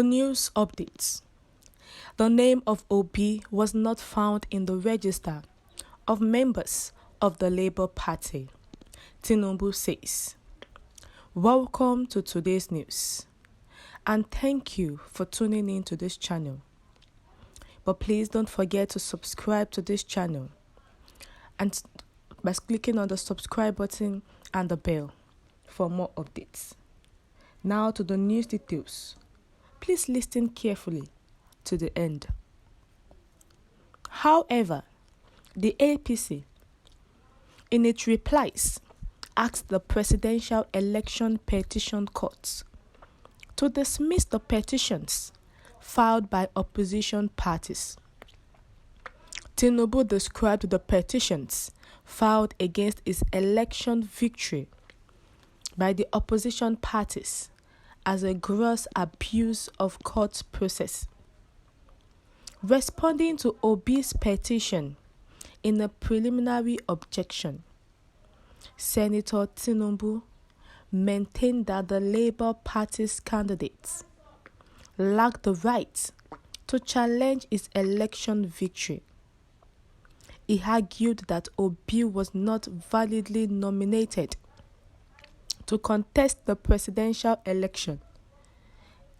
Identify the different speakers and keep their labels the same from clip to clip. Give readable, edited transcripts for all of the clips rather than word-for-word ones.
Speaker 1: The news updates. The name of Obi was not found in the register of members of the Labour Party, Tinubu says. Welcome to today's news, and thank you for tuning in to this channel. But please don't forget to subscribe to this channel and by clicking on the subscribe button and the bell for more updates. Now to the news details. Please listen carefully to the end. However, the APC, in its replies, asked the Presidential Election Petition Court to dismiss the petitions filed by opposition parties. Tinubu described the petitions filed against his election victory by the opposition parties as a gross abuse of court process. Responding to Obi's petition in a preliminary objection, Senator Tinubu maintained that the Labour Party's candidates lacked the right to challenge his election victory. He argued that Obi was not validly nominated to contest the presidential election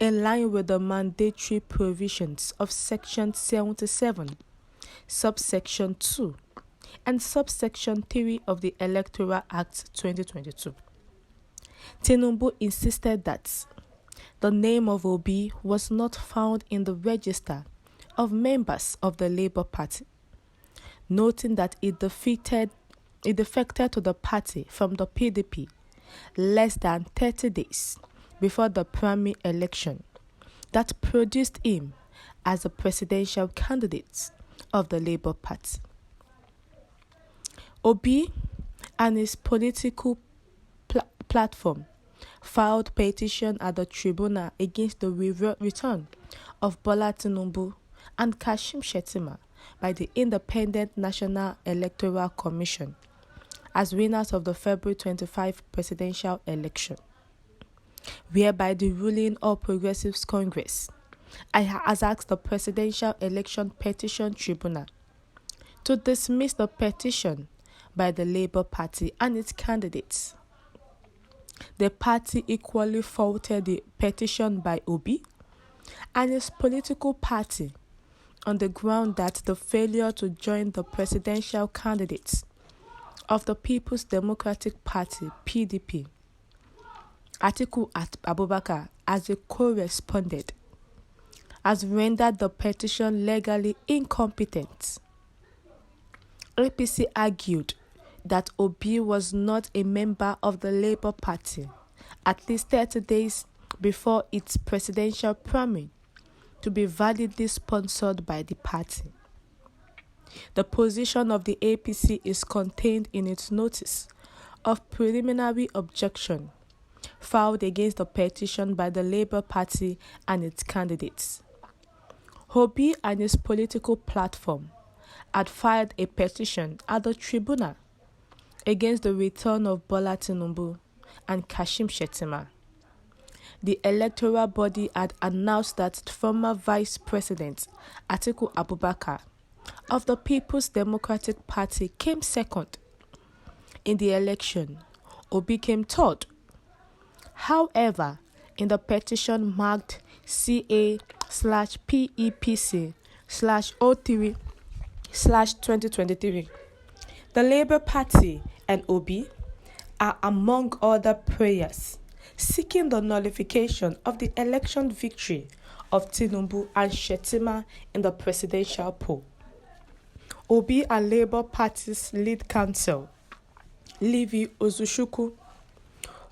Speaker 1: in line with the mandatory provisions of Section 77, Subsection 2, and Subsection 3 of the Electoral Act 2022. Tinubu insisted that the name of Obi was not found in the register of members of the Labour Party, noting that it defected to the party from the PDP less than 30 days before the primary election that produced him as a presidential candidate of the Labour Party. Obi and his political platform filed petition at the tribunal against the return of Bola Tinubu and Kashim Shettima by the Independent National Electoral Commission as winners of the February 25 presidential election, whereby the ruling All Progressives Congress has asked the Presidential Election Petition Tribunal to dismiss the petition by the Labour Party and its candidates. The party equally faulted the petition by Obi and his political party on the ground that the failure to join the presidential candidates of the People's Democratic Party, PDP, Atiku Abubakar, as a co-respondent, has rendered the petition legally incompetent. APC argued that Obi was not a member of the Labour Party at least 30 days before its presidential primary to be validly sponsored by the party. The position of the APC is contained in its notice of preliminary objection filed against the petition by the Labour Party and its candidates. Obi and his political platform had filed a petition at the tribunal against the return of Bola Tinubu and Kashim Shettima. The electoral body had announced that former Vice President Atiku Abubakar of the People's Democratic Party came second in the election. Obi came third. However, in the petition marked CA/PEPC/03/2023, the Labour Party and Obi are among other prayers seeking the nullification of the election victory of Tinubu and Shettima in the presidential poll. Obi and Labour Party's lead counsel, Levi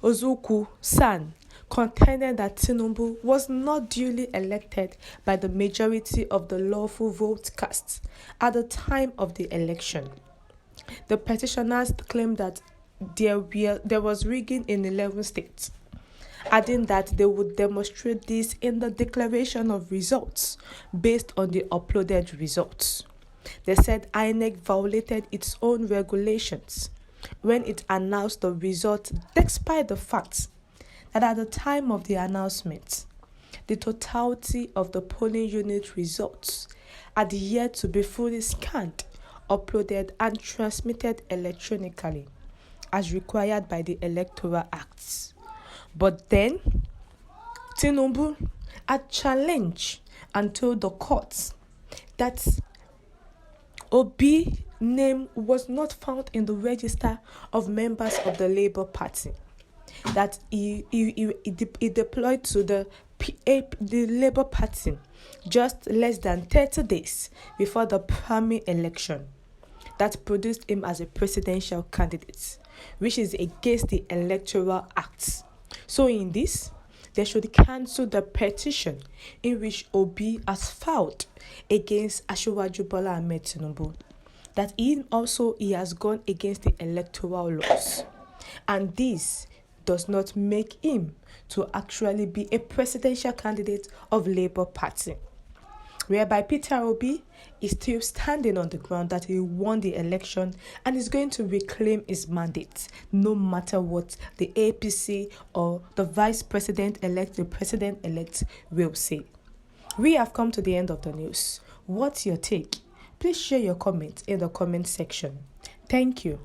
Speaker 1: Ozuku-San, contended that Tinubu was not duly elected by the majority of the lawful votes cast at the time of the election. The petitioners claimed that there was rigging in 11 states, adding that they would demonstrate this in the declaration of results based on the uploaded results. They said INEC violated its own regulations when it announced the results, despite the fact that at the time of the announcement, the totality of the polling unit results are yet to be fully scanned, uploaded, and transmitted electronically as required by the Electoral Acts. But then, Tinubu had challenged and told the courts that Obi name was not found in the register of members of the Labour Party, that he deployed to the Labour Party just less than 30 days before the primary election that produced him as a presidential candidate, which is against the Electoral Acts. So in this, they should cancel the petition in which Obi has filed against Asiwaju Bola Ahmed Tinubu, that he has gone against the electoral laws, and this does not make him to actually be a presidential candidate of Labour Party, whereby Peter Obi is still standing on the ground that he won the election and is going to reclaim his mandate no matter what the APC or the vice president-elect, the president-elect will say. We have come to the end of the news. What's your take? Please share your comments in the comment section. Thank you.